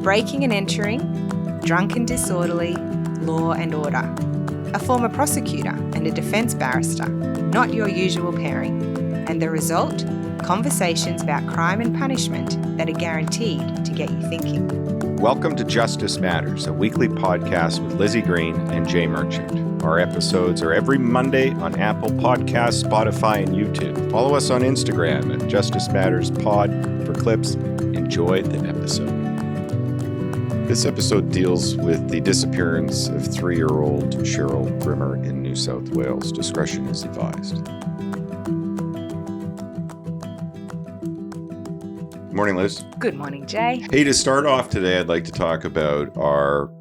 breaking and entering, drunk and disorderly, law and order. A former prosecutor and a defence barrister, not your usual pairing. And the result? Conversations about crime and punishment that are guaranteed to get you thinking. Welcome to Justice Matters, a weekly podcast with Lizzie Green and Jay Merchant. Our episodes are every Monday on Apple Podcasts, Spotify, and YouTube. Follow us on Instagram at Justice Matters Pod for clips. Enjoy the episode. This episode deals with the disappearance of 3-year-old Cheryl Grimmer in New South Wales. Discretion is advised. Good morning, Liz. Good morning, Jay. Hey, to start off today, I'd like to talk about our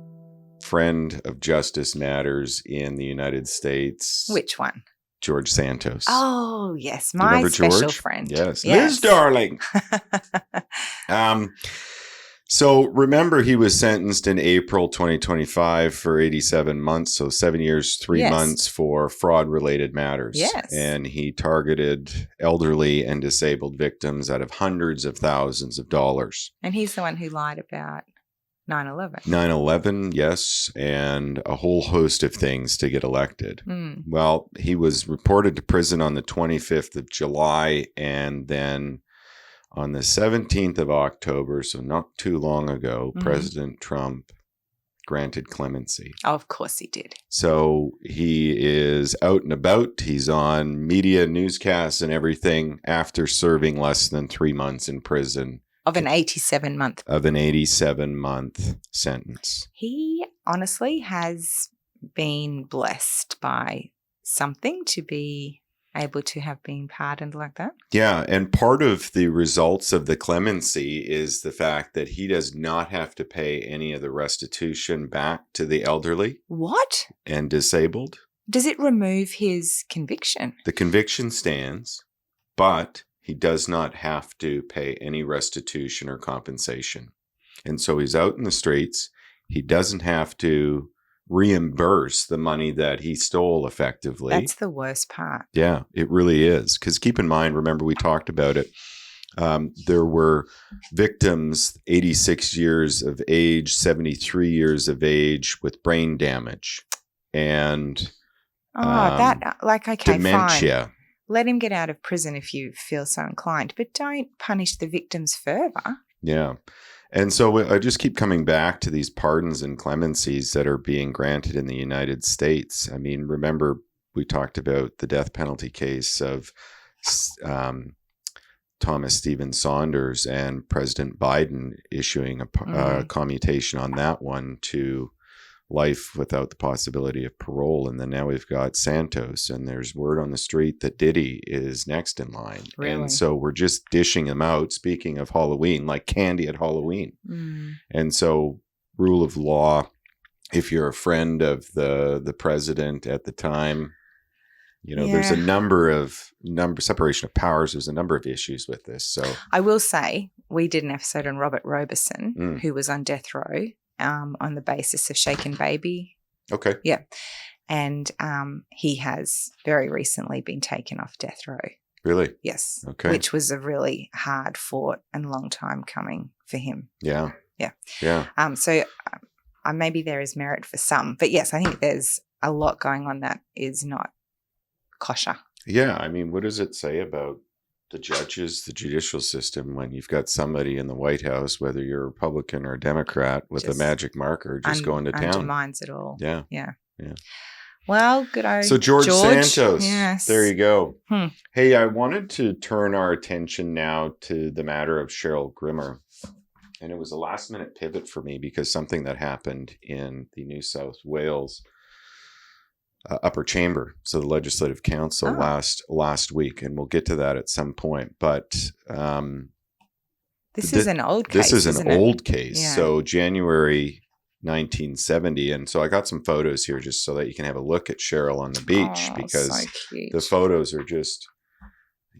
friend of Justice Matters in the United States. Which one? George Santos. Oh, yes. My special George? friend. Yes. Liz, darling. So remember, he was sentenced in April 2025 for 87 months. So 7 years, 3 months for fraud-related matters. Yes. And he targeted elderly and disabled victims out of hundreds of thousands of dollars. And he's the one who lied about 9/11. 9/11, yes, and a whole host of things to get elected. Well, he was reported to prison on the 25th of July, and then on the 17th of October, so not too long ago, President Trump granted clemency. Oh, of course he did. So he is out and about. He's on media newscasts and everything after serving less than 3 months in prison. Of an 87-month. Of an 87-month sentence. He honestly has been blessed by something to be able to have been pardoned like that. Yeah, and part of the results of the clemency is the fact that he does not have to pay any of the restitution back to the elderly. What? And disabled. Does it remove his conviction? The conviction stands, but he does not have to pay any restitution or compensation. And so he's out in the streets. He doesn't have to reimburse the money that he stole effectively. That's the worst part. Yeah, it really is. Because keep in mind, remember we talked about it. There were victims, 86 years of age, 73 years of age with brain damage and dementia. Fine. Let him get out of prison if you feel so inclined, but don't punish the victims further. Yeah. And so I just keep coming back to these pardons and clemencies that are being granted in the United States. I mean, remember we talked about the death penalty case of Thomas Stephen Saunders and President Biden issuing a commutation on that one to life without the possibility of parole. And then now we've got Santos, and there's word on the street that Diddy is next in line. Really? And so we're just dishing them out, speaking of Halloween, like candy at Halloween. And so rule of law, if you're a friend of the president at the time, you know, there's a number separation of powers. There's a number of issues with this. So I will say we did an episode on Robert Roberson, who was on death row. On the basis of Shaken Baby. Okay. Yeah. And he has very recently been taken off death row. Really? Yes. Okay. Which was a really hard fought and long time coming for him. Yeah. Yeah. Yeah. So maybe there is merit for some. But yes, I think there's a lot going on that is not kosher. Yeah. I mean, what does it say about the judges, the judicial system, when you've got somebody in the White House, whether you're a Republican or a Democrat, with a magic marker just going to town? Undermines it all. Yeah. Yeah. Well, good old So George Santos. Yes. There you go. Hey, I wanted to turn our attention now to the matter of Cheryl Grimmer. And it was a last minute pivot for me because something that happened in the New South Wales upper chamber, so the Legislative Council last week, and we'll get to that at some point. But this is an old case. This is an old case. Yeah. So January 1970, and so I got some photos here just so that you can have a look at Cheryl on the beach because so the photos are just,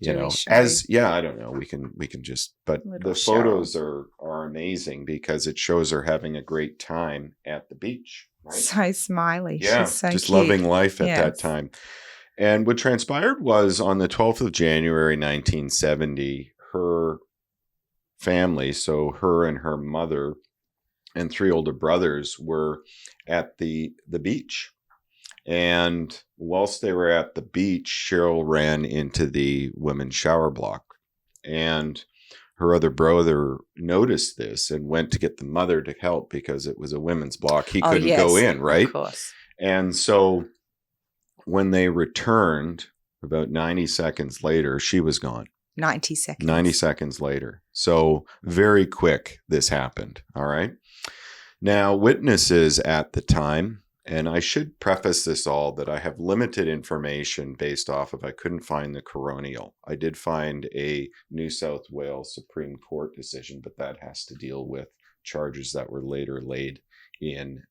I don't know. We can just, but the photos are amazing because it shows her having a great time at the beach. Right? So smiley. Yeah, she's so just cute. loving life at that time. And what transpired was on the 12th of January, 1970, her family, so her and her mother, and 3 older brothers were at the beach. And whilst they were at the beach, Cheryl ran into the women's shower block. And her other brother noticed this and went to get the mother to help because it was a women's block. He couldn't go in, right? Of course. And so when they returned about 90 seconds later, she was gone. 90 seconds. 90 seconds later. So very quick this happened. All right. Now, witnesses at the time, and I should preface this all that I have limited information based off of, I couldn't find the coronial. I did find a New South Wales Supreme Court decision, but that has to deal with charges that were later laid in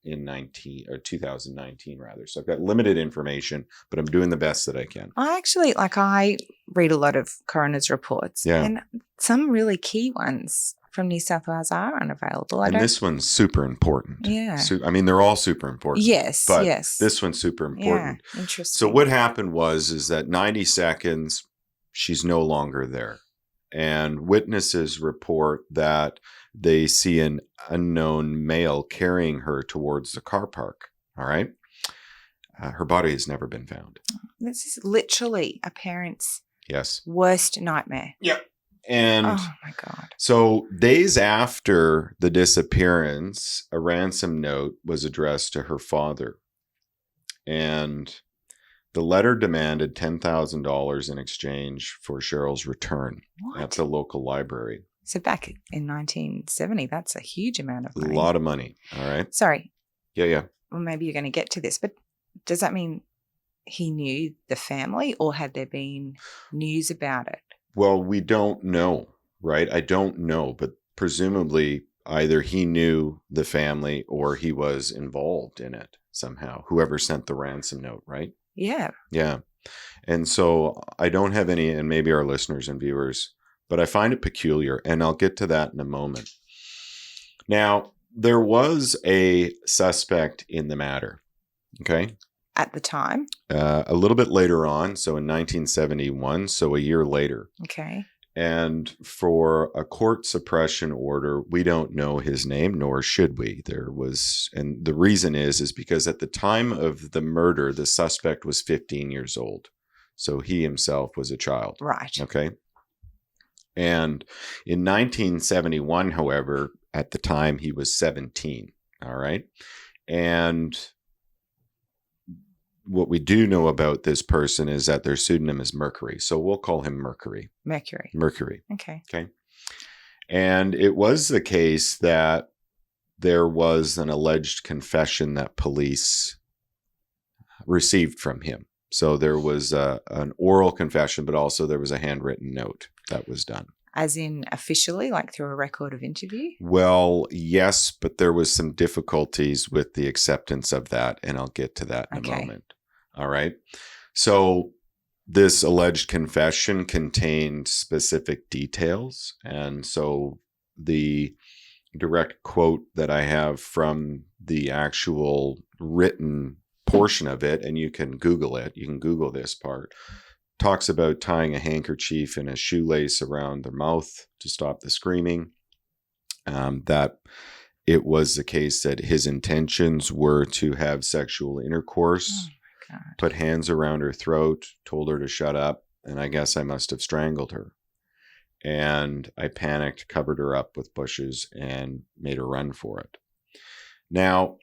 2019 rather. So I've got limited information, but I'm doing the best that I can. I read a lot of coroner's reports, and some really key ones from New South Wales are unavailable. This one's super important. Yeah. I mean, they're all super important. Yes, but yes. This one's super important. Yeah, interesting. So what happened is that 90 seconds, she's no longer there. And witnesses report that they see an unknown male carrying her towards the car park. All right. Her body has never been found. This is literally a parent's worst nightmare. Yep. And oh my God. So days after the disappearance, a ransom note was addressed to her father. And the letter demanded $10,000 in exchange for Cheryl's return at the local library. So back in 1970, that's a huge amount of money. A lot of money. All right. Sorry. Yeah. Well, maybe you're going to get to this, but does that mean he knew the family, or had there been news about it? Well, we don't know, right? I don't know, but presumably either he knew the family or he was involved in it somehow, whoever sent the ransom note, right? Yeah. Yeah. And so I don't have any, and maybe our listeners and viewers, but I find it peculiar, and I'll get to that in a moment. Now, there was a suspect in the matter, okay? At the time? A little bit later on, so in 1971, so a year later. Okay. And for a court suppression order, we don't know his name, nor should we. And the reason is because at the time of the murder, the suspect was 15 years old. So he himself was a child. Right. Okay. And in 1971, however, at the time he was 17. All right. And what we do know about this person is that their pseudonym is Mercury. So we'll call him Mercury. Mercury. Okay. And it was the case that there was an alleged confession that police received from him. So there was an oral confession, but also there was a handwritten note that was done. As in officially, like through a record of interview? Well, yes, but there was some difficulties with the acceptance of that, and I'll get to that in a moment. All right. So this alleged confession contained specific details. And so the direct quote that I have from the actual written portion of it, and you can Google it, you can Google this part, talks about tying a handkerchief and a shoelace around their mouth to stop the screaming. That it was the case that his intentions were to have sexual intercourse. Put hands around her throat, told her to shut up, and I guess I must have strangled her. And I panicked, covered her up with bushes, and made her run for it. Now,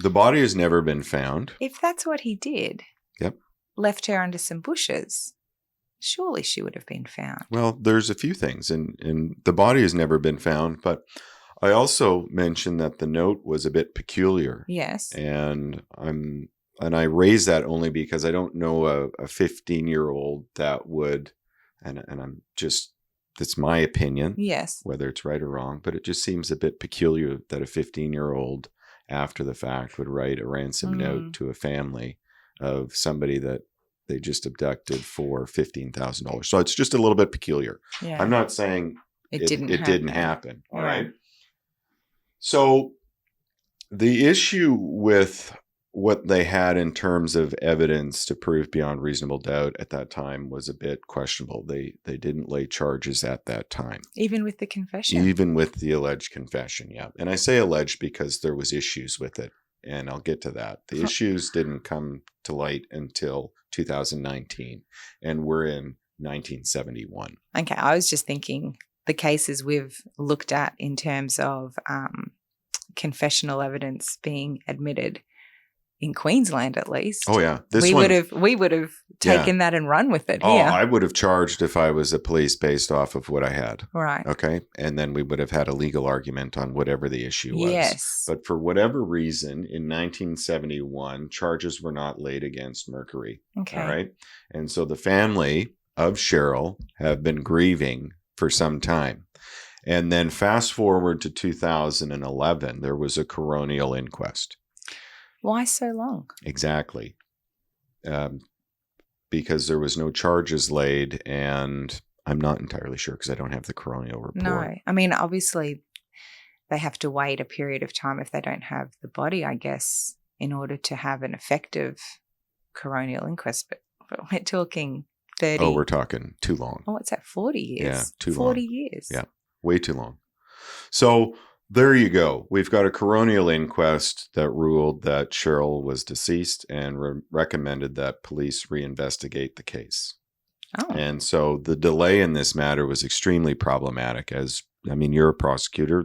the body has never been found. If that's what he did, left her under some bushes, surely she would have been found. Well, there's a few things, and the body has never been found, but I also mentioned that the note was a bit peculiar. Yes. And I raise that only because I don't know a 15-year-old that would, and I'm just, that's my opinion. Yes. Whether it's right or wrong, but it just seems a bit peculiar that a 15-year-old after the fact would write a ransom note to a family of somebody that they just abducted for $15,000. So it's just a little bit peculiar. Yeah. I'm not saying it didn't happen. All right. So the issue with what they had in terms of evidence to prove beyond reasonable doubt at that time was a bit questionable. They didn't lay charges at that time. Even with the confession? Even with the alleged confession, yeah. And I say alleged because there was issues with it, and I'll get to that. The issues didn't come to light until 2019, and we're in 1971. Okay, I was just thinking the cases we've looked at in terms of confessional evidence being admitted in Queensland, at least. Oh yeah, we would have taken that and run with it. Oh, here. I would have charged if I was a police based off of what I had. Right. Okay, and then we would have had a legal argument on whatever the issue was. Yes. But for whatever reason, in 1971, charges were not laid against Mercury. Okay. All right, and so the family of Cheryl have been grieving for some time. And then fast forward to 2011, there was a coronial inquest. Why so long? Exactly. Because there was no charges laid, and I'm not entirely sure because I don't have the coronial report. No. I mean, obviously, they have to wait a period of time if they don't have the body, I guess, in order to have an effective coronial inquest. But we're talking 30. Oh, we're talking too long. Oh, what's that, 40 years? Yeah, too 40 long. years. Yeah, way too long. So there you go. We've got a coronial inquest that ruled that Cheryl was deceased and recommended that police reinvestigate the case. Oh. And so the delay in this matter was extremely problematic. You're a prosecutor.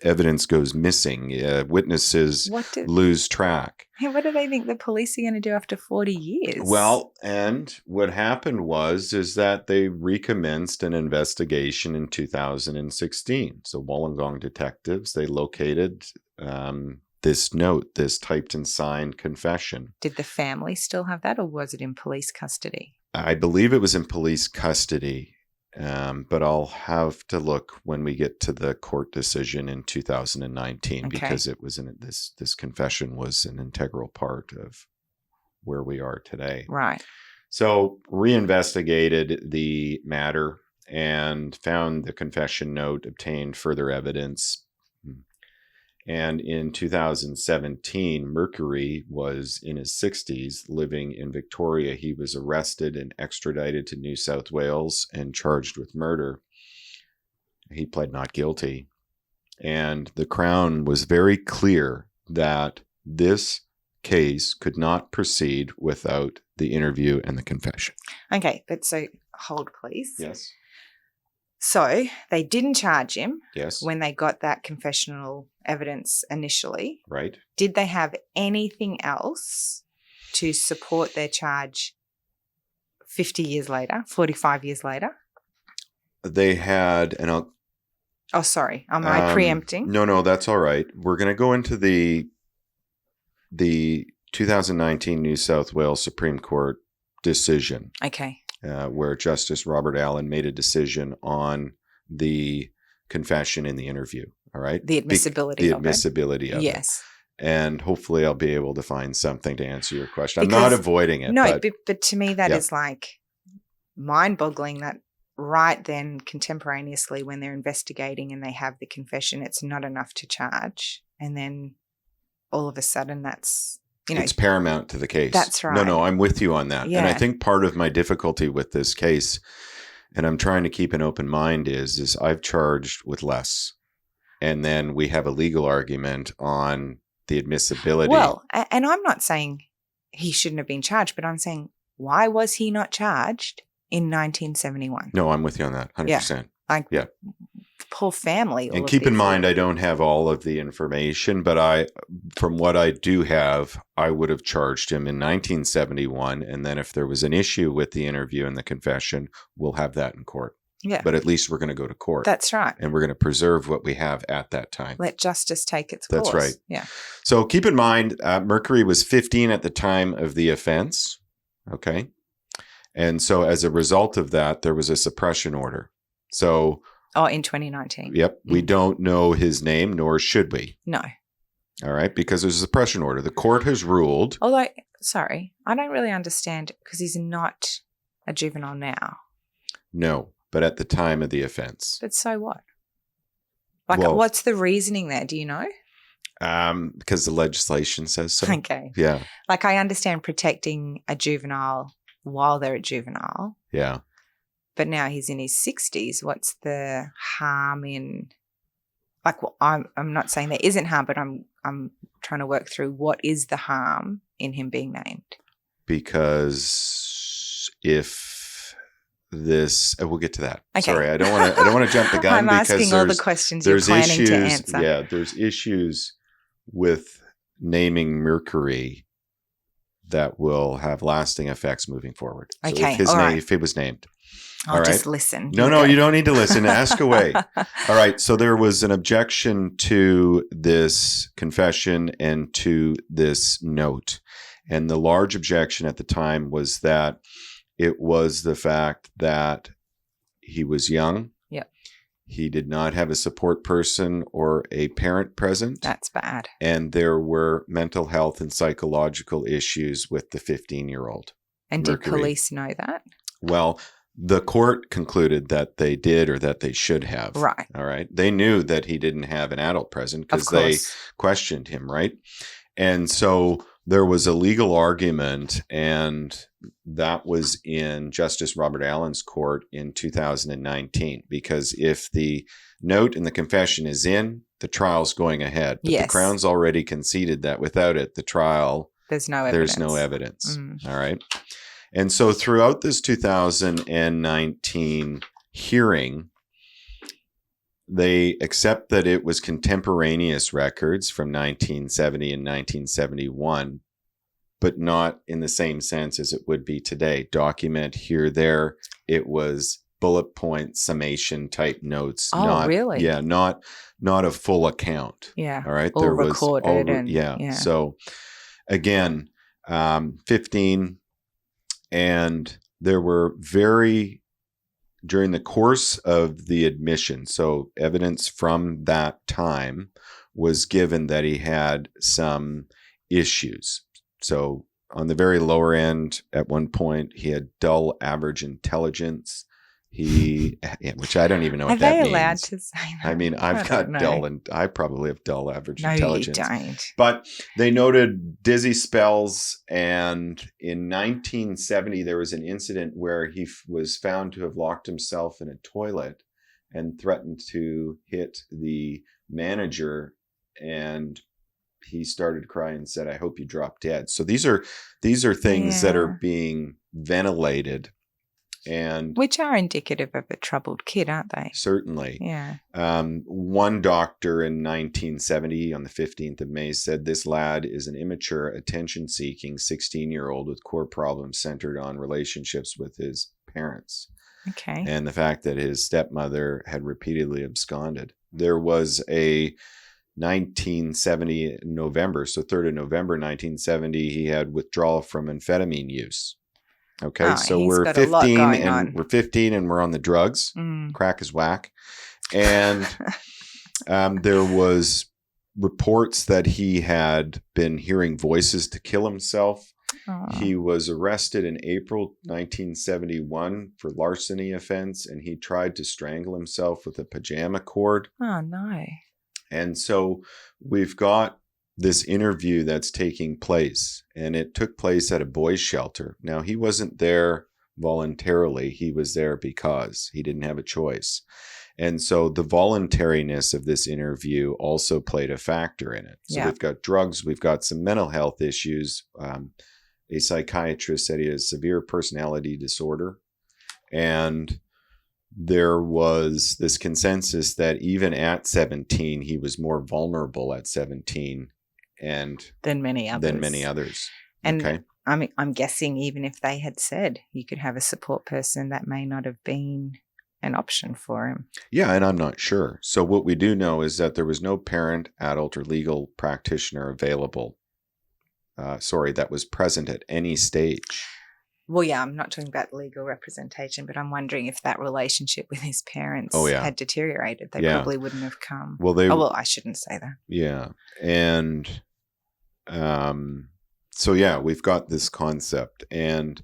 Evidence goes missing. Witnesses lose track. Hey, what do they think the police are going to do after 40 years? Well, and what happened is that they recommenced an investigation in 2016. So Wollongong detectives, they located this note, this typed and signed confession. Did the family still have that, or was it in police custody? I believe it was in police custody. But I'll have to look when we get to the court decision in 2019, because it was this confession was an integral part of where we are today. Right. So reinvestigated the matter and found the confession note, obtained further evidence. And in 2017, Mercury was in his 60s, living in Victoria. He was arrested and extradited to New South Wales and charged with murder. He pled not guilty. And the Crown was very clear that this case could not proceed without the interview and the confession. Okay, but so hold, please. Yes. So they didn't charge him. Yes. When they got that confessional evidence initially. Right. Did they have anything else to support their charge 50 years later, 45 years later? They had Oh, sorry. Am I preempting? No, that's all right. We're going to go into the 2019 New South Wales Supreme Court decision. Okay. Where Justice Robert Allen made a decision on the confession in the interview. All right. The admissibility of it. Yes. And hopefully I'll be able to find something to answer your question. I'm not avoiding it. No, but to me that is like mind-boggling that right then, contemporaneously, when they're investigating and they have the confession, it's not enough to charge. And then all of a sudden that's, it's paramount to the case. That's right. No, I'm with you on that. Yeah. And I think part of my difficulty with this case, and I'm trying to keep an open mind, is I've charged with less. And then we have a legal argument on the admissibility. Well, and I'm not saying he shouldn't have been charged, but I'm saying, why was he not charged in 1971? No, I'm with you on that, 100%. Yeah. Poor family. And keep in mind, I don't have all of the information, but from what I do have, I would have charged him in 1971. And then if there was an issue with the interview and the confession, we'll have that in court. Yeah. But at least we're going to go to court. That's right. And we're going to preserve what we have at that time. Let justice take its course. That's right. Yeah. So keep in mind, Mercury was 15 at the time of the offense. Okay. And so as a result of that, there was a suppression order. So... Oh, in 2019. Yep. We don't know his name, nor should we. No. All right. Because there's a suppression order. The court has ruled. Although, sorry, I don't really understand because he's not a juvenile now. No, but at the time of the offense. But so what? What's the reasoning there? Do you know? Because the legislation says so. Okay. Yeah. Like, I understand protecting a juvenile while they're a juvenile, Yeah. but now he's in his 60s. What's the harm in, like, well, I'm not saying there isn't harm, but I'm trying to work through what is the harm in him being named. Because if this, we'll get to that. Okay. Sorry, I don't want to jump the gun. I'm asking all the questions you're planning issues, to answer. Yeah, there's issues with naming Mercury that will have lasting effects moving forward. So Okay, if it was named. I'll just listen. No, you don't need to listen. Ask away. All right. So there was an objection to this confession and to this note. And the large objection at the time was that it was the fact that he was young. Yep. He did not have a support person or a parent present. That's bad. And there were mental health and psychological issues with the 15-year-old. And Mercury. Did police know that? Well, the court concluded that they did or that they should have. Right. All right. They knew that he didn't have an adult present because they questioned him, right? And so there was a legal argument, and that was in Justice Robert Allen's court in 2019, because if the note in the confession is in, the trial's going ahead. But the Crown's already conceded that without it, the trial, there's no evidence. All right. And so throughout this 2019 hearing, they accept that it was contemporaneous records from 1970 and 1971, but not in the same sense as it would be today. Document here, there. It was bullet point summation type notes. Oh, really? Yeah, not a full account. Yeah. All right. All recorded. Yeah. So again, 15. And there were during the course of the admission, so evidence from that time was given that he had some issues. So on the very lower end, at one point, he had dull average intelligence. Which I don't even know what that means. Are they allowed to say that? I mean, I've got dull, and I probably have dull average intelligence. No, you don't. But they noted dizzy spells, and in 1970, there was an incident where he was found to have locked himself in a toilet and threatened to hit the manager, and he started crying and said, "I hope you drop dead." So these are things that are being ventilated. And which are indicative of a troubled kid, aren't they? Certainly. Yeah. One doctor in 1970 on the 15th of May said this lad is an immature, attention-seeking 16-year-old with core problems centered on relationships with his parents. Okay. And the fact that his stepmother had repeatedly absconded. There was a 1970 November, so 3rd of November 1970, he had withdrawal from amphetamine use. Okay, so we're 15 and we're on the drugs. Crack is whack. And there was reports that he had been hearing voices to kill himself. Aww. He was arrested in April 1971 for larceny offense, and he tried to strangle himself with a pajama cord. Oh, no. And so we've got this interview that's taking place, and it took place at a boys' shelter. Now, he wasn't there voluntarily. He was there because he didn't have a choice. And so the voluntariness of this interview also played a factor in it. So we've got drugs, we've got some mental health issues. A psychiatrist said he has severe personality disorder. And there was this consensus that even at 17, he was more vulnerable at 17 than many others. And I'm guessing even if they had said you could have a support person, that may not have been an option for him. Yeah, and I'm not sure. So what we do know is that there was no parent, adult, or legal practitioner available. That was present at any stage. Well, yeah, I'm not talking about legal representation, but I'm wondering if that relationship with his parents had deteriorated. They probably wouldn't have come. Well, I shouldn't say that. Yeah. And we've got this concept. And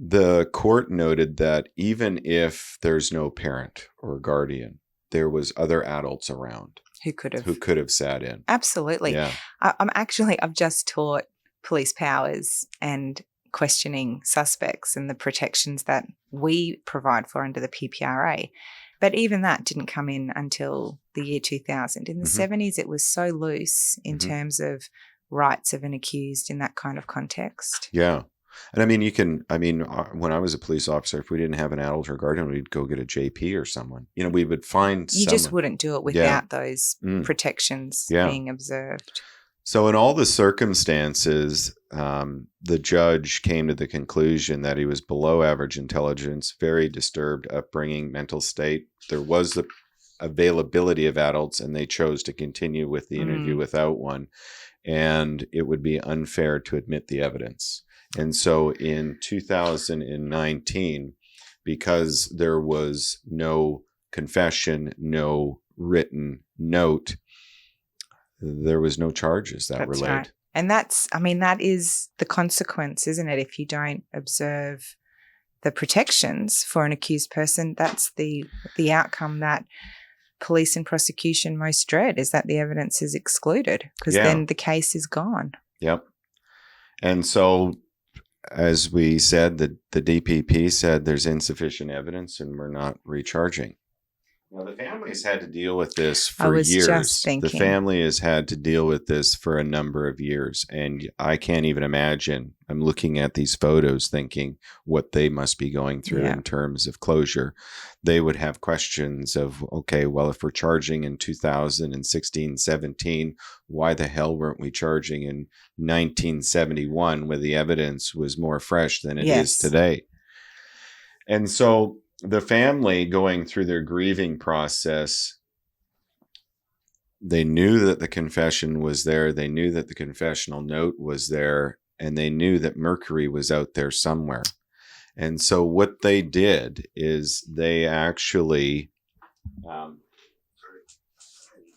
the court noted that even if there's no parent or guardian, there was other adults around. who could have sat in. Absolutely. Yeah. I've just taught police powers and questioning suspects and the protections that we provide for under the PPRA. But even that didn't come in until the year 2000. In the 70s, it was so loose in terms of rights of an accused in that kind of context. Yeah. And when I was a police officer, if we didn't have an adult or guardian, we'd go get a JP or someone. We would find You someone. just wouldn't do it without those protections being observed. So in all the circumstances, the judge came to the conclusion that he was below average intelligence, very disturbed upbringing, mental state. There was the availability of adults, and they chose to continue with the interview without one. And it would be unfair to admit the evidence. And so in 2019, because there was no confession, no written note, there was no charges that were laid. Right. And that is the consequence, isn't it? If you don't observe the protections for an accused person, that's the outcome that police and prosecution most dread, is that the evidence is excluded, because then the case is gone. Yep. And so, as we said, the DPP said there's insufficient evidence and we're not recharging. Well, the family has had to deal with this for years. Just thinking. The family has had to deal with this for a number of years. And I can't even imagine. I'm looking at these photos thinking what they must be going through in terms of closure. They would have questions of, okay, well, if we're charging in 2016, 17, why the hell weren't we charging in 1971 where the evidence was more fresh than it is today? And so the family, going through their grieving process, they knew that the confession was there. They knew that the confessional note was there, and they knew that Mercury was out there somewhere. And so what they did is they actually,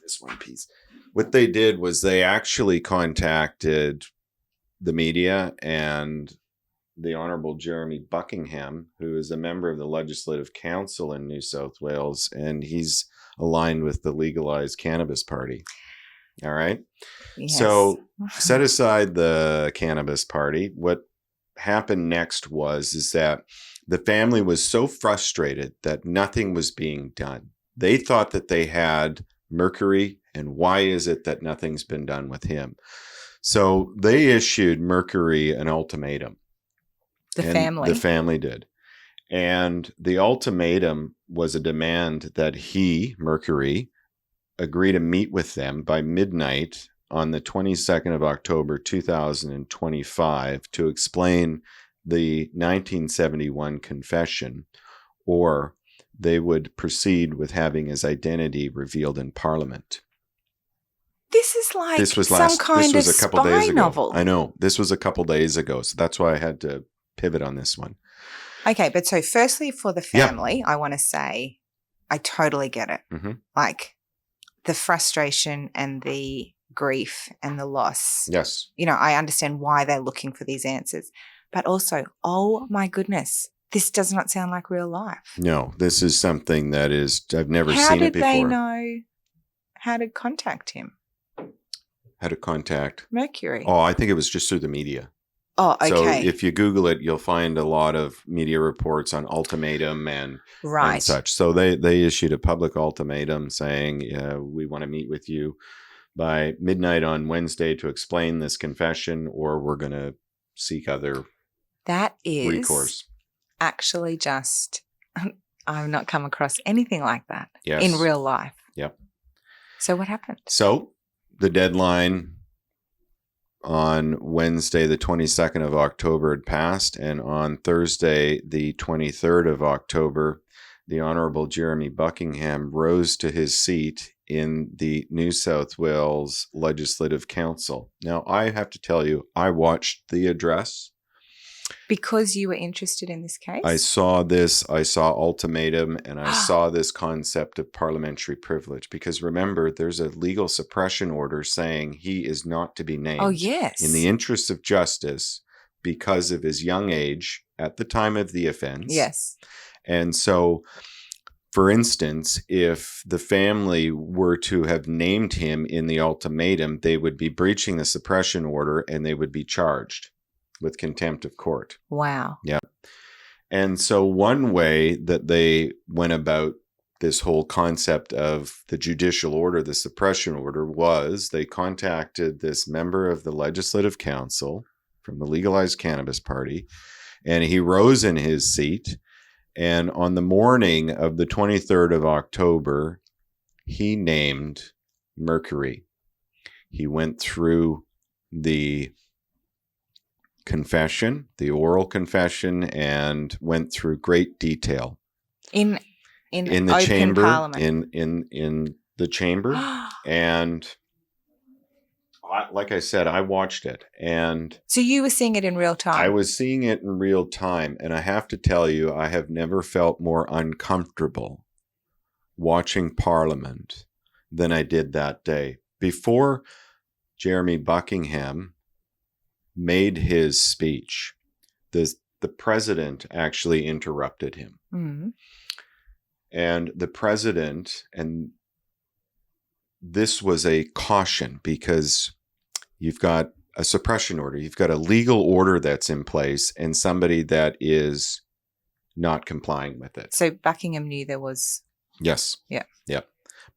this one piece. What they did was they actually contacted the media and the Honourable Jeremy Buckingham, who is a member of the Legislative Council in New South Wales, and he's aligned with the Legalized Cannabis Party. All right? Yes. So set aside the Cannabis Party. What happened next is that the family was so frustrated that nothing was being done. They thought that they had Mercury, and why is it that nothing's been done with him? So they issued Mercury an ultimatum. The family did. And the ultimatum was a demand that he, Mercury, agree to meet with them by midnight on the 22nd of October, 2025 to explain the 1971 confession, or they would proceed with having his identity revealed in Parliament. This is like some kind of spy novel. I know. This was a couple days ago, so that's why I had to pivot on this one. Okay, but so firstly for the family, I want to say I totally get it. Mm-hmm. Like the frustration and the grief and the loss. Yes. I understand why they're looking for these answers. But also, oh my goodness, this does not sound like real life. No, this is something that I've never seen it before. How did they know how to contact him? How to contact Mercury? Oh, I think it was just through the media. Oh, okay. So if you Google it, you'll find a lot of media reports on ultimatum and such. So they issued a public ultimatum saying, we want to meet with you by midnight on Wednesday to explain this confession, or we're going to seek other that is recourse. Actually just, I've not come across anything like that yes. in real life. Yep. So what happened? So the deadline on Wednesday, the 22nd of October had passed, and on Thursday, the 23rd of October, the Honourable Jeremy Buckingham rose to his seat in the New South Wales Legislative Council. Now, I have to tell you, I watched the address. Because you were interested in this case? I saw ultimatum, and I saw this concept of parliamentary privilege. Because remember, there's a legal suppression order saying he is not to be named. Oh, yes. In the interests of justice, because of his young age at the time of the offense. Yes. And so For instance, if the family were to have named him in the ultimatum, they would be breaching the suppression order and they would be charged with contempt of court. Wow. Yeah. And so one way that they went about this whole concept of the judicial order, the suppression order, was they contacted this member of the Legislative Council from the Legalized Cannabis Party, and he rose in his seat. And on the morning of the 23rd of October, he named Mercury. He went through the confession, the oral confession, and went through great detail. In the open chamber, Parliament. in the chamber. And like I said, I watched it. And so you were seeing it in real time? I was seeing it in real time. And I have to tell you, I have never felt more uncomfortable watching Parliament than I did that day. Before Jeremy Buckingham made his speech, the president actually interrupted him. Mm-hmm. And the president, and this was a caution because you've got a suppression order, you've got a legal order that's in place and somebody that is not complying with it. So Buckingham knew there was... Yes. Yeah. Yep.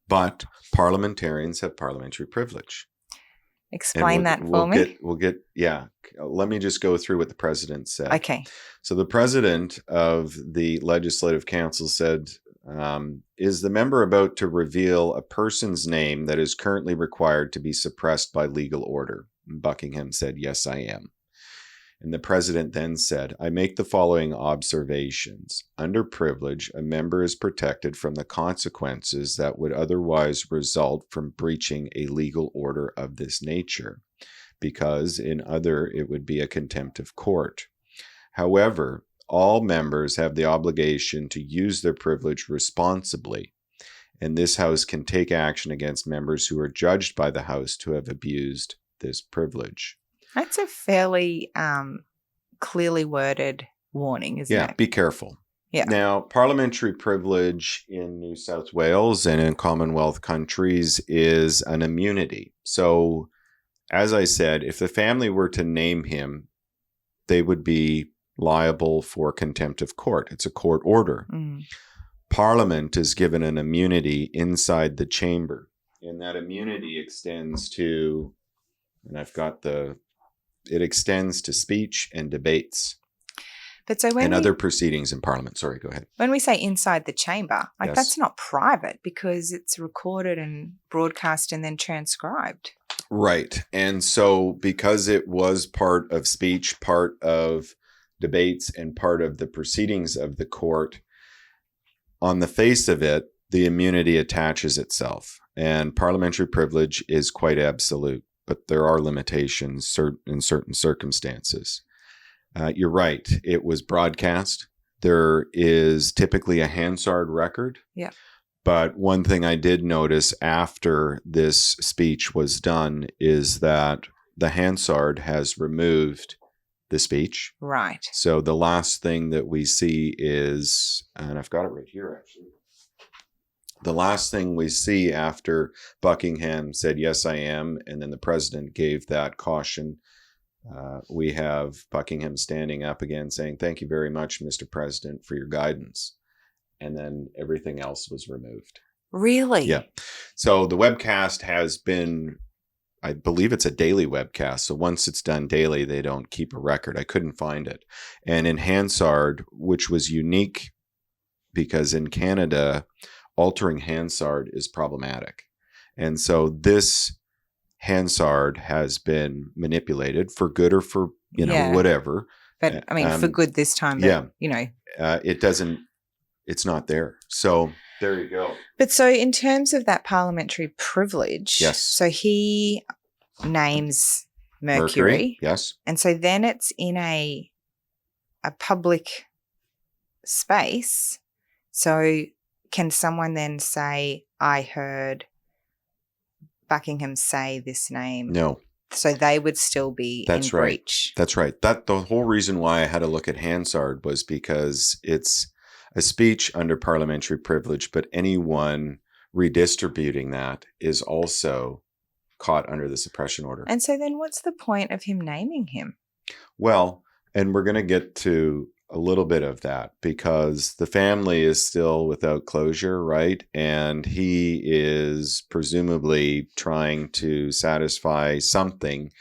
But parliamentarians have parliamentary privilege. Explain that for me. Let me just go through what the president said. Okay. So the president of the Legislative Council said, is the member about to reveal a person's name that is currently required to be suppressed by legal order? Buckingham said, yes, I am. And the president then said, I make the following observations. Under privilege, a member is protected from the consequences that would otherwise result from breaching a legal order of this nature, because in other, it would be a contempt of court. However, all members have the obligation to use their privilege responsibly, and this House can take action against members who are judged by the House to have abused this privilege. That's a fairly clearly worded warning, isn't it? Yeah, be careful. Yeah. Now, parliamentary privilege in New South Wales and in Commonwealth countries is an immunity. So, as I said, if the family were to name him, they would be liable for contempt of court. It's a court order. Mm. Parliament is given an immunity inside the chamber, and that immunity extends to, and it extends to speech and debates. But so and other proceedings in Parliament. Sorry, go ahead. When we say inside the chamber, Yes. That's not private because it's recorded and broadcast and then transcribed. Right. And so because it was part of speech, part of debates, and part of the proceedings of the court, on the face of it, the immunity attaches itself. And parliamentary privilege is quite absolute, but there are limitations in certain circumstances. You're right. It was broadcast. There is typically a Hansard record. Yeah. But one thing I did notice after this speech was done is that the Hansard has removed the speech. Right. So the last thing that we see is, and I've got it right here actually. The last thing we see after Buckingham said, yes, I am, and then the president gave that caution, we have Buckingham standing up again saying, thank you very much, Mr. President, for your guidance. And then everything else was removed. Really? Yeah. So the webcast has been, I believe it's a daily webcast. So once it's done daily, they don't keep a record. I couldn't find it. And in Hansard, which was unique because in Canada, altering Hansard is problematic. And so this Hansard has been manipulated for good or for, whatever. But I mean, for good this time. But, it's not there. So there you go. But so in terms of that parliamentary privilege, yes. So he names Mercury. Yes. And so then it's in a public space. So can someone then say, I heard Buckingham say this name? No. So they would still be in breach. That's right. The whole reason why I had to look at Hansard was because it's a speech under parliamentary privilege, but anyone redistributing that is also caught under the suppression order. And so then what's the point of him naming him? Well, and we're going to get to a little bit of that because the family is still without closure, right? And he is presumably trying to satisfy something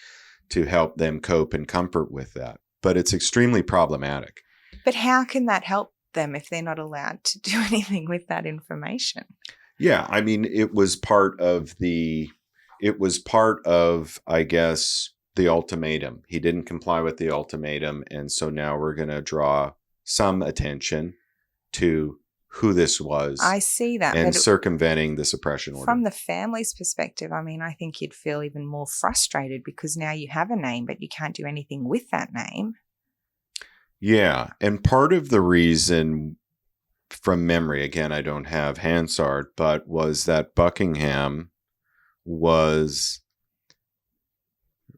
to help them cope and comfort with that. But it's extremely problematic. But how can that help them if they're not allowed to do anything with that information? Yeah, I mean, it was part of, I guess, the ultimatum. He didn't comply with the ultimatum. And so now we're going to draw some attention to who this was. I see that. And circumventing the suppression order. From the family's perspective, I mean, I think you'd feel even more frustrated because now you have a name, but you can't do anything with that name. Yeah. And part of the reason, from memory, again, I don't have Hansard, but was that Buckingham was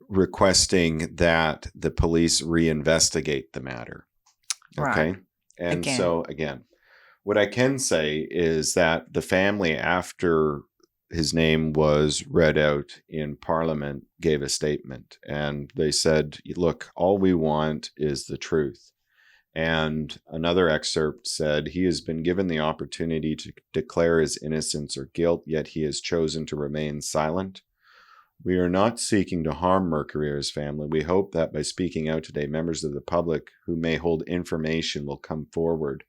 requesting that the police reinvestigate the matter. Okay. Right. And so again, what I can say is that the family, after his name was read out in Parliament, gave a statement and they said, look, all we want is the truth. And another excerpt said, he has been given the opportunity to declare his innocence or guilt, yet he has chosen to remain silent. We are not seeking to harm Mercury or his family. We hope that by speaking out today, members of the public who may hold information will come forward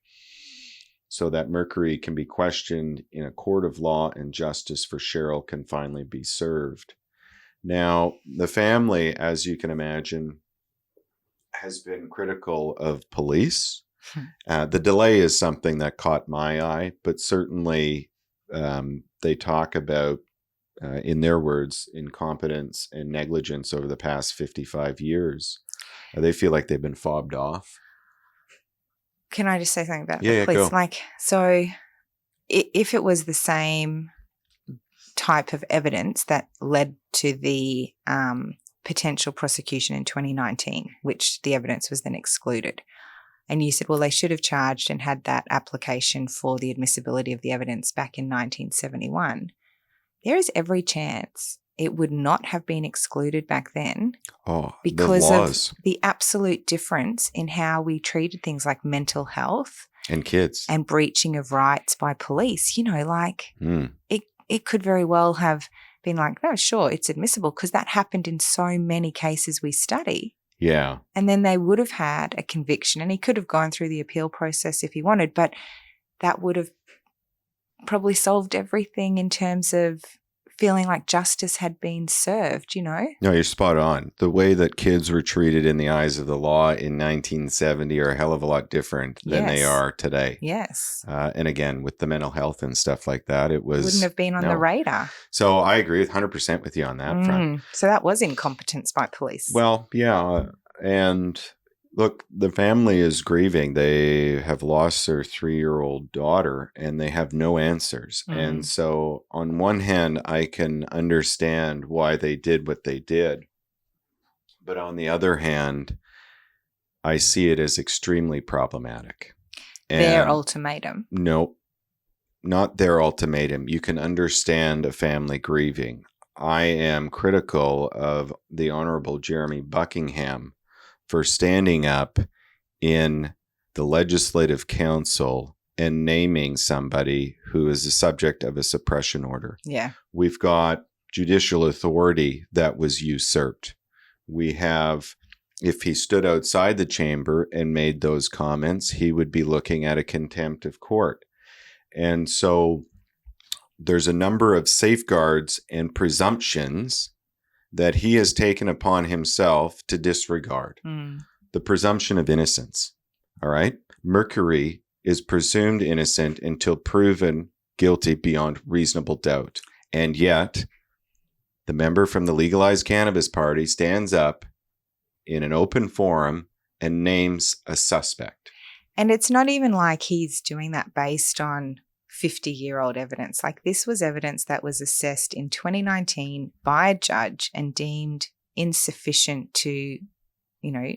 so that Mercury can be questioned in a court of law and justice for Cheryl can finally be served. Now, the family, as you can imagine, has been critical of police. The delay is something that caught my eye, but certainly they talk about, in their words, incompetence and negligence over the past 55 years. They feel like they've been fobbed off. Can I just say something about the police? Go. So if it was the same type of evidence that led to the potential prosecution in 2019, which the evidence was then excluded, and you said, well, they should have charged and had that application for the admissibility of the evidence back in 1971, there is every chance it would not have been excluded back then because of the absolute difference in how we treated things like mental health and kids and breaching of rights by police. It could very well have been like, no, sure, it's admissible because that happened in so many cases we study. Yeah. And then they would have had a conviction and he could have gone through the appeal process if he wanted, but that would have probably solved everything in terms of feeling like justice had been served, No, you're spot on. The way that kids were treated in the eyes of the law in 1970 are a hell of a lot different than they are today. Yes. And again, with the mental health and stuff like that, it wouldn't have been on the radar. So I agree 100% with you on that front. So that was incompetence by police. Well, yeah. And look, the family is grieving. They have lost their 3-year-old daughter and they have no answers. And so on one hand, I can understand why they did what they did. But on the other hand, I see it as extremely problematic. And their ultimatum. No, not their ultimatum. You can understand a family grieving. I am critical of the Honorable Jeremy Buckingham for standing up in the Legislative Council and naming somebody who is the subject of a suppression order. Yeah. We've got judicial authority that was usurped. We have, if he stood outside the chamber and made those comments, he would be looking at a contempt of court. And so there's a number of safeguards and presumptions that he has taken upon himself to disregard. The presumption of innocence. All right. Mercury is presumed innocent until proven guilty beyond reasonable doubt. And yet, the member from the Legalized Cannabis Party stands up in an open forum and names a suspect. And it's not even like he's doing that based on 50-year-old evidence. Like this was evidence that was assessed in 2019 by a judge and deemed insufficient to,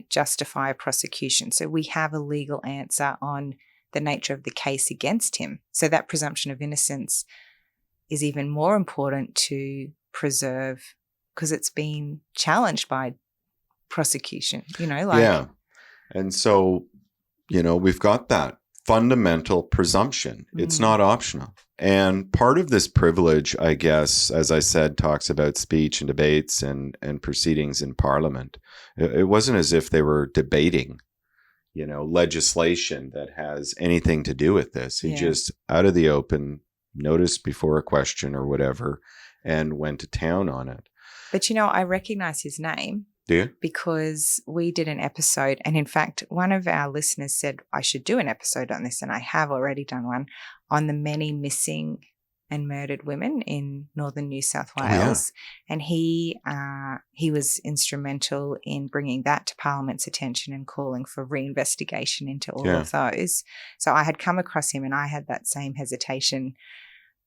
justify a prosecution. So we have a legal answer on the nature of the case against him. So that presumption of innocence is even more important to preserve because it's been challenged by prosecution, Yeah. And so, we've got that fundamental presumption. It's not optional. And part of this privilege, I guess, as I said, talks about speech and debates and proceedings in Parliament. It wasn't as if they were debating, legislation that has anything to do with this. He just, out of the open, noticed before a question or whatever, and went to town on it. But, I recognize his name. Do you? Because we did an episode, and in fact, one of our listeners said I should do an episode on this, and I have already done one on the many missing and murdered women in northern New South Wales. And he was instrumental in bringing that to Parliament's attention and calling for reinvestigation into all of those. So I had come across him, and I had that same hesitation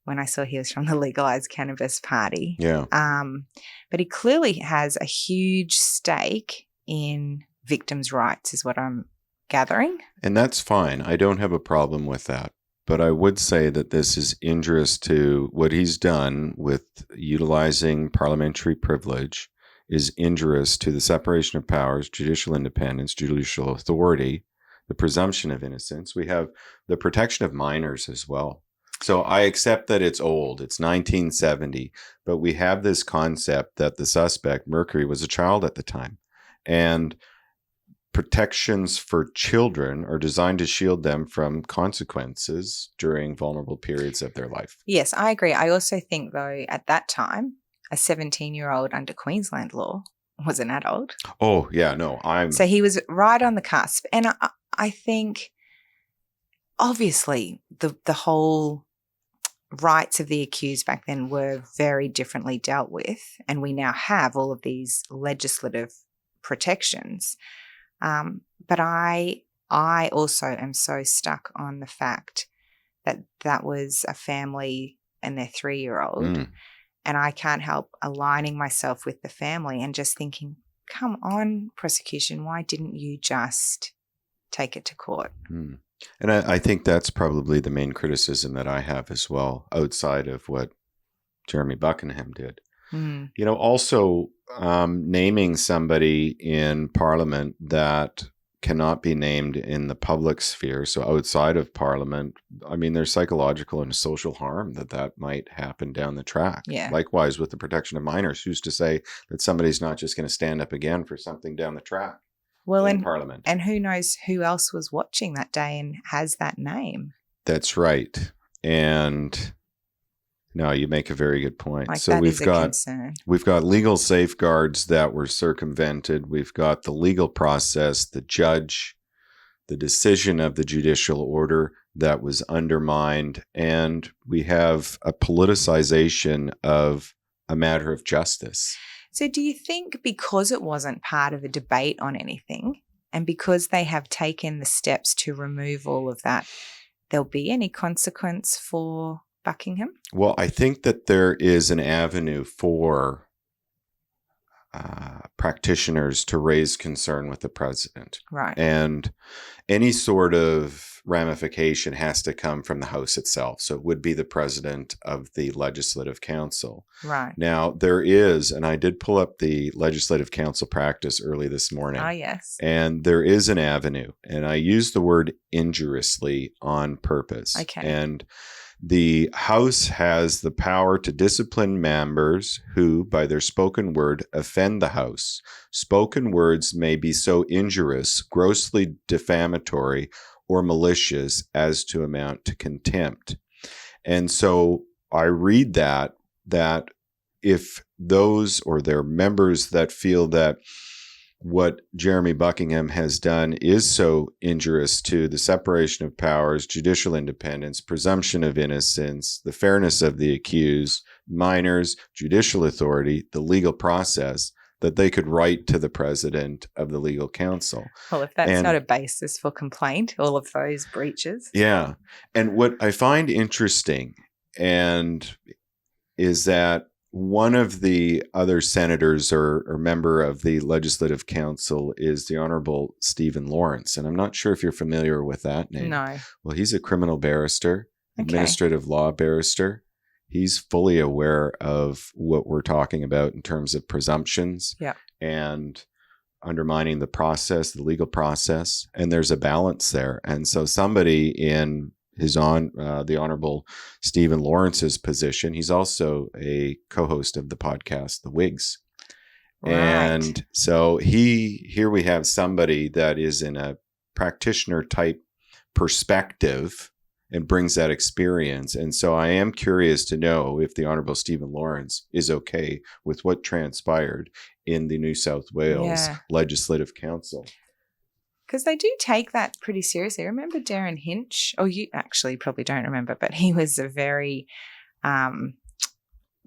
when I saw he was from the Legalised Cannabis Party. Yeah. But he clearly has a huge stake in victims' rights, is what I'm gathering. And that's fine. I don't have a problem with that. But I would say that this is injurious to what he's done with utilizing parliamentary privilege is injurious to the separation of powers, judicial independence, judicial authority, the presumption of innocence. We have the protection of minors as well. So I accept that it's old. It's 1970, but we have this concept that the suspect, Mercury, was a child at the time. And protections for children are designed to shield them from consequences during vulnerable periods of their life. Yes, I agree. I also think, though, at that time, a 17-year-old under Queensland law was an adult. Oh, yeah, no, So he was right on the cusp. And I think, obviously, the whole rights of the accused back then were very differently dealt with, and we now have all of these legislative protections. But I also am so stuck on the fact that was a family and their 3-year-old, and I can't help aligning myself with the family and just thinking, come on, prosecution, why didn't you just take it to court? And I think that's probably the main criticism that I have as well, outside of what Jeremy Buckingham did. Also naming somebody in Parliament that cannot be named in the public sphere, so outside of Parliament, I mean, there's psychological and social harm that might happen down the track. Yeah. Likewise with the protection of minors. Who's to say that somebody's not just going to stand up again for something down the track? Well, in Parliament. And who knows who else was watching that day and has that name. That's right. And no, you make a very good point. Like, so that we've is a got concern. We've got legal safeguards that were circumvented. We've got the legal process, the judge, the decision of the judicial order that was undermined, and we have a politicization of a matter of justice. So do you think because it wasn't part of a debate on anything, and because they have taken the steps to remove all of that, there'll be any consequence for Buckingham? Well, I think that there is an avenue for practitioners to raise concern with the president. Right. And any sort of ramification has to come from the House itself. So it would be the president of the Legislative Council. Right. Now, there is, and I did pull up the Legislative Council practice early this morning. Oh, yes. And there is an avenue. And I use the word injuriously on purpose. Okay. And the House has the power to discipline members who, by their spoken word, offend the House. Spoken words may be so injurious, grossly defamatory, or malicious as to amount to contempt. And so I read that if those or their members that feel that what Jeremy Buckingham has done is so injurious to the separation of powers, judicial independence, presumption of innocence, the fairness of the accused, minors, judicial authority, the legal process, that they could write to the president of the legal council. Well, if that's not a basis for complaint, all of those breaches. Yeah. And what I find interesting is that one of the other senators or member of the Legislative Council is the Honorable Stephen Lawrence. And I'm not sure if you're familiar with that name. No. Well, he's a criminal barrister, Okay. administrative law barrister. He's fully aware of what we're talking about in terms of presumptions and undermining the process, the legal process. And there's a balance there. And so somebody in the Honorable Stephen Lawrence's position, he's also a co-host of the podcast, The Wigs. Right. And so here we have somebody that is in a practitioner type perspective and brings that experience. And so I am curious to know if the Honorable Stephen Lawrence is okay with what transpired in the New South Wales Legislative Council. Because they do take that pretty seriously. Remember Darren Hinch? Oh, you actually probably don't remember, but he was a very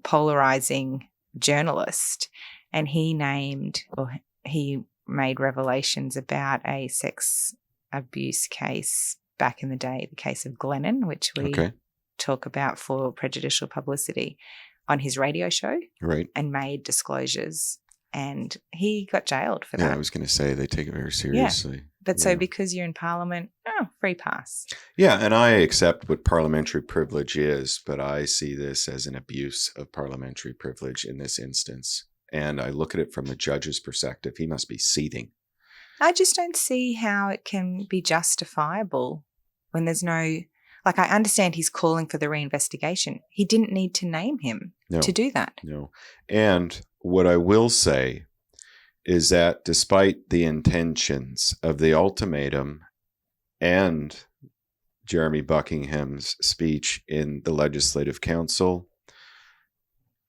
polarizing journalist, and he made revelations about a sex abuse case back in the day, the case of Glennon, which we talk about for prejudicial publicity, on his radio show, and made disclosures. And he got jailed for that. Yeah, I was going to say they take it very seriously. Yeah. But so because you're in Parliament, free pass. Yeah, and I accept what parliamentary privilege is, but I see this as an abuse of parliamentary privilege in this instance. And I look at it from the judge's perspective. He must be seething. I just don't see how it can be justifiable when there's no... Like, I understand he's calling for the reinvestigation. He didn't need to name him to do that. No. And what I will say is that despite the intentions of the ultimatum and Jeremy Buckingham's speech in the Legislative Council,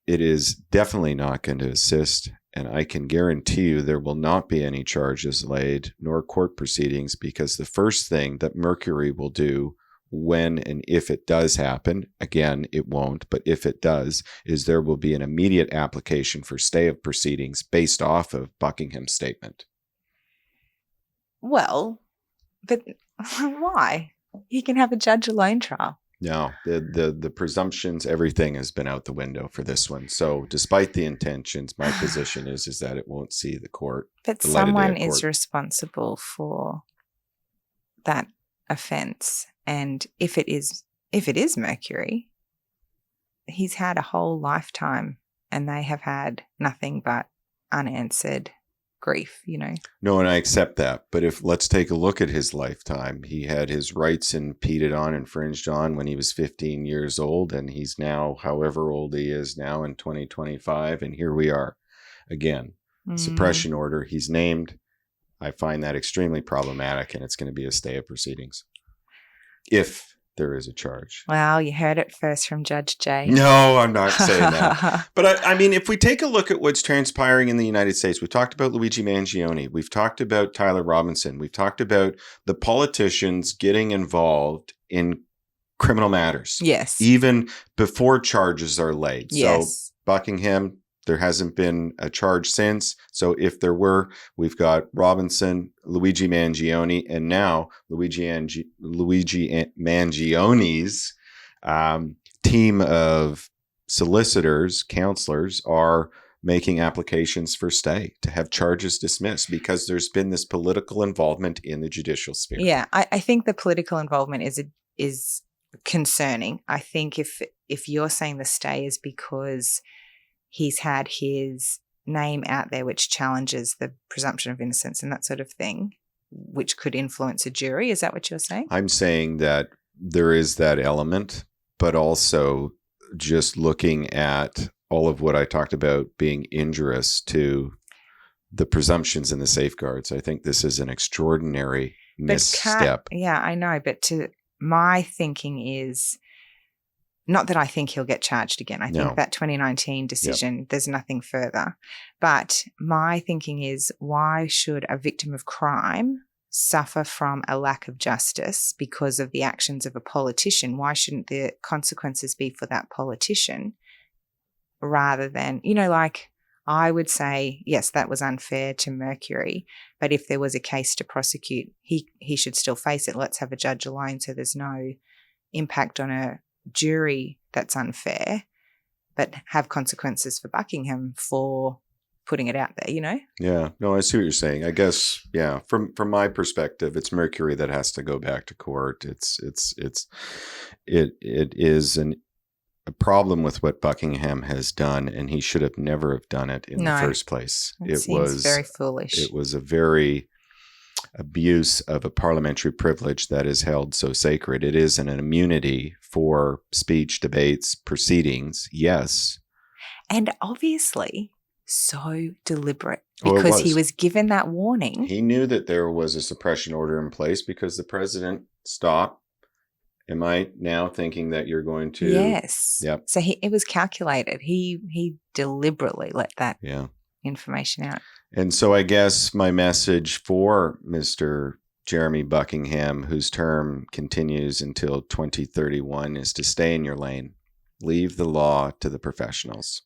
it is definitely not going to assist. And I can guarantee you there will not be any charges laid nor court proceedings, because the first thing that Mercury will do when and if it does happen, again, it won't, but if it does, is there will be an immediate application for stay of proceedings based off of Buckingham's statement. Well, but why? He can have a judge alone trial. No, the presumptions, everything has been out the window for this one. So despite the intentions, my position is that it won't see the court. But someone is responsible for that offence. And if it is Mercury, he's had a whole lifetime and they have had nothing but unanswered grief, No, and I accept that. But let's take a look at his lifetime. He had his rights infringed on when he was 15 years old, and he's now, however old he is now, in 2025. And here we are again. Suppression order. He's named. I find that extremely problematic, and it's going to be a stay of proceedings. If there is a charge. Well, you heard it first from Judge Jay. No, I'm not saying that. But I mean, if we take a look at what's transpiring in the United States, we've talked about Luigi Mangione. We've talked about Tyler Robinson. We've talked about the politicians getting involved in criminal matters. Yes. Even before charges are laid. Yes. So Buckingham, there hasn't been a charge since. So if there were, we've got Robinson, Luigi Mangione, and now Luigi Mangione's team of solicitors, counselors are making applications for stay to have charges dismissed because there's been this political involvement in the judicial sphere. Yeah, I think the political involvement is concerning. I think if you're saying the stay is because he's had his name out there, which challenges the presumption of innocence and that sort of thing, which could influence a jury. Is that what you're saying? I'm saying that there is that element, but also just looking at all of what I talked about being injurious to the presumptions and the safeguards. I think this is an extraordinary misstep. Yeah, I know. But my thinking is, not that I think he'll get charged again. I think that 2019 decision, there's nothing further. But my thinking is, why should a victim of crime suffer from a lack of justice because of the actions of a politician? Why shouldn't the consequences be for that politician rather than, like I would say, yes, that was unfair to Mercury, but if there was a case to prosecute, he should still face it. Let's have a judge alone so there's no impact on a jury that's unfair. but have consequences for Buckingham for putting it out there, you know? Yeah. No, I see what you're saying. I guess, yeah, from my perspective, it's Mercury that has to go back to court. It is a problem with what Buckingham has done, and he should have never have done it in the first place. It seems very foolish. It was a very abuse of a parliamentary privilege that is held so sacred. It is an immunity for speech, debates, proceedings. Yes. And obviously so deliberate because he was given that warning. He knew that there was a suppression order in place because the president stopped. Am I now thinking that you're going to? Yes. Yep. So it was calculated. He deliberately let that information out. And so I guess my message for Mr. Jeremy Buckingham, whose term continues until 2031, is to stay in your lane. Leave the law to the professionals.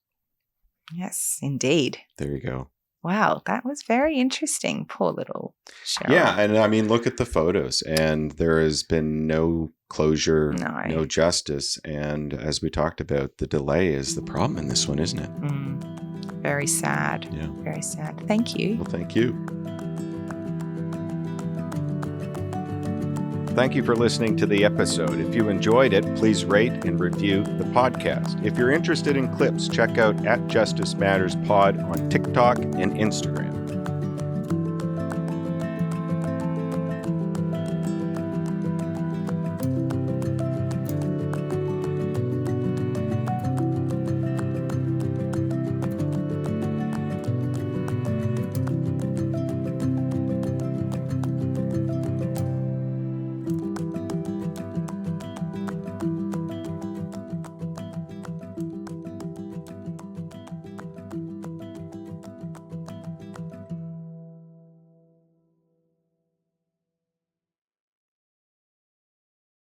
Yes, indeed. There you go. Wow, that was very interesting. Poor little Cheryl. Yeah, and I mean, look at the photos, and there has been no closure, no justice. And as we talked about, the delay is the problem in this one, isn't it? Very sad. Yeah. Very sad. Thank you. Well, thank you. Thank you for listening to the episode. If you enjoyed it, please rate and review the podcast. If you're interested in clips, check out @Justice Matters Pod on TikTok and Instagram.